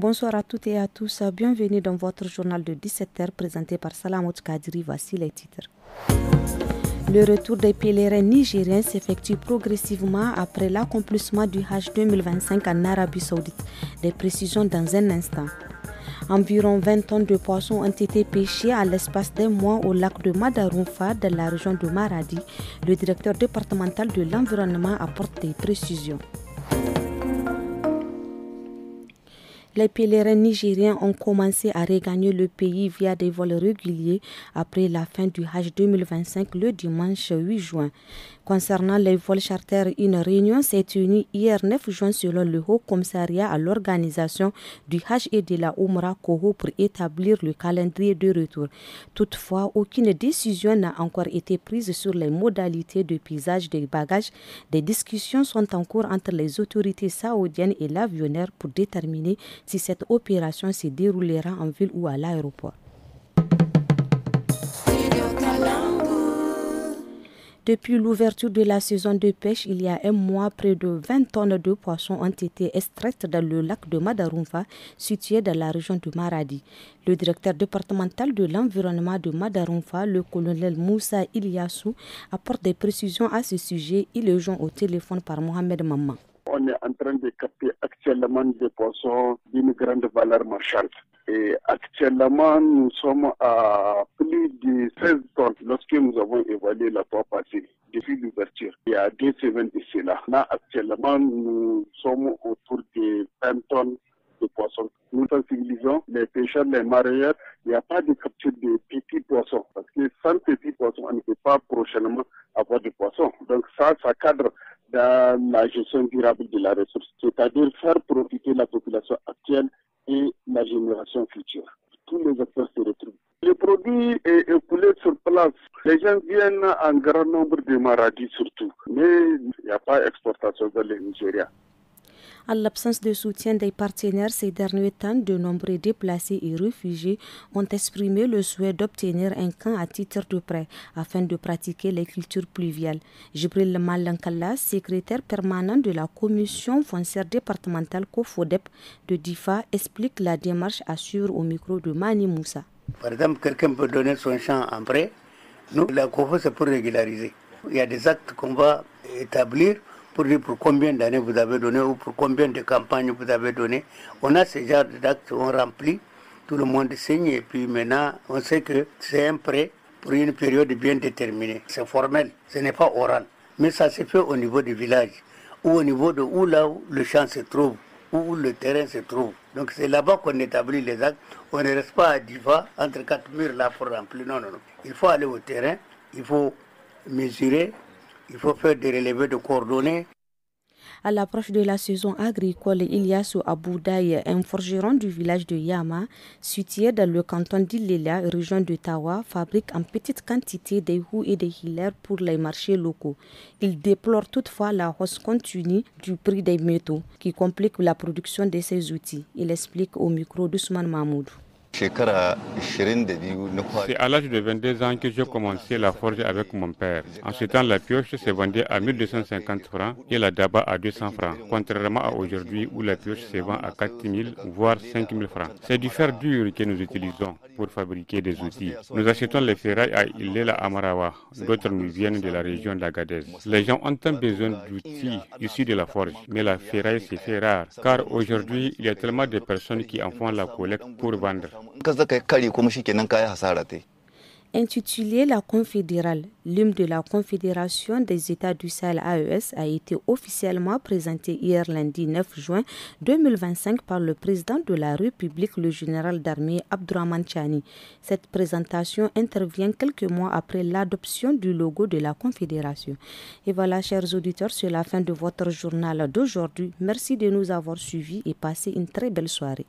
Bonsoir à toutes et à tous. Bienvenue dans votre journal de 17h présenté par Salamot Kadiri. Voici les titres. Le retour des pèlerins nigériens s'effectue progressivement après l'accomplissement du Hajj 2025 en Arabie Saoudite. Des précisions dans un instant. Environ 20 tonnes de poissons ont été pêchées à l'espace d'un mois au lac de Madarumfa dans la région de Maradi. Le directeur départemental de l'environnement apporte des précisions. Les pèlerins nigériens ont commencé à regagner le pays via des vols réguliers après la fin du Hajj 2025 le dimanche 8 juin. Concernant les vols charters, une réunion s'est tenue hier 9 juin selon le Haut Commissariat à l'organisation du Hajj et de la Oumra Koho pour établir le calendrier de retour. Toutefois, aucune décision n'a encore été prise sur les modalités de pesage des bagages. Des discussions sont en cours entre les autorités saoudiennes et l'avionneur pour déterminer si cette opération se déroulera en ville ou à l'aéroport. Depuis l'ouverture de la saison de pêche, il y a un mois, près de 20 tonnes de poissons ont été extraites dans le lac de Madarumfa, situé dans la région de Maradi. Le directeur départemental de l'environnement de Madarumfa, le colonel Moussa Iliassou, apporte des précisions à ce sujet. Il est joint au téléphone par Mohamed Mamman. On est en train de capter actuellement des poissons d'une grande valeur marchande. Et actuellement, nous sommes à plus de 16 tonnes lorsque nous avons évalué la fois passée depuis l'ouverture. Il y a 2 semaines de cela. Là, actuellement, nous sommes autour de 20 tonnes de poissons. Nous sensibilisons les pêcheurs, les mareyeurs. Il n'y a pas de capture de petits poissons. Parce que sans petits poissons, on ne peut pas prochainement avoir de poissons. Donc ça cadre dans la gestion durable de la ressource. C'est-à-dire faire profiter la population actuelle et la génération future. Tous les acteurs se retrouvent. Le produit est écoulé sur place. Les gens viennent en grand nombre de Maradi surtout. Mais il n'y a pas d'exportation vers le Nigeria. En l'absence de soutien des partenaires ces derniers temps, de nombreux déplacés et réfugiés ont exprimé le souhait d'obtenir un camp à titre de prêt afin de pratiquer les cultures pluviales. Jibril Malankala, secrétaire permanent de la commission foncière départementale COFODEP de DIFA, explique la démarche à suivre au micro de Mani Moussa. Par exemple, quelqu'un peut donner son champ en prêt. Nous, la COFO, c'est pour régulariser. Il y a des actes qu'on va établir pour dire pour combien d'années vous avez donné ou pour combien de campagnes vous avez donné. On a ce genre d'actes, on remplit, tout le monde signe et puis maintenant on sait que c'est un prêt pour une période bien déterminée. C'est formel, ce n'est pas oral. Mais ça se fait au niveau du village ou au niveau de où là où le champ se trouve, où le terrain se trouve. Donc c'est là-bas qu'on établit les actes. On ne reste pas à Diva entre 4 murs là pour remplir. Non. Il faut aller au terrain, il faut mesurer. Il faut faire des relevés de coordonnées. À l'approche de la saison agricole, Ilyasu Aboudaï, un forgeron du village de Yama, situé dans le canton d'Ilela, région de Tawa, fabrique en petite quantité des houes et des hilers pour les marchés locaux. Il déplore toutefois la hausse continue du prix des métaux qui complique la production de ces outils. Il explique au micro d'Ousmane Mahmoudou. C'est à l'âge de 22 ans que j'ai commencé la forge avec mon père. En ce temps, la pioche se vendait à 1250 francs et la daba à 200 francs, contrairement à aujourd'hui où la pioche se vend à 4000 voire 5000 francs. C'est du fer dur que nous utilisons pour fabriquer des outils. Nous achetons les ferrailles à Ilela Amarawa, d'autres nous viennent de la région d'Agadez. Les gens ont un besoin d'outils issus de la forge, mais la ferraille c'est fait rare, car aujourd'hui il y a tellement de personnes qui en font la collecte pour vendre. Intitulé La Confédérale, l'hymne de la Confédération des États du Sahel AES a été officiellement présenté hier lundi 9 juin 2025 par le président de la République, le général d'armée Abdourahmane Tchani. Cette présentation intervient quelques mois après l'adoption du logo de la Confédération. Et voilà, chers auditeurs, c'est la fin de votre journal d'aujourd'hui. Merci de nous avoir suivis et passez une très belle soirée.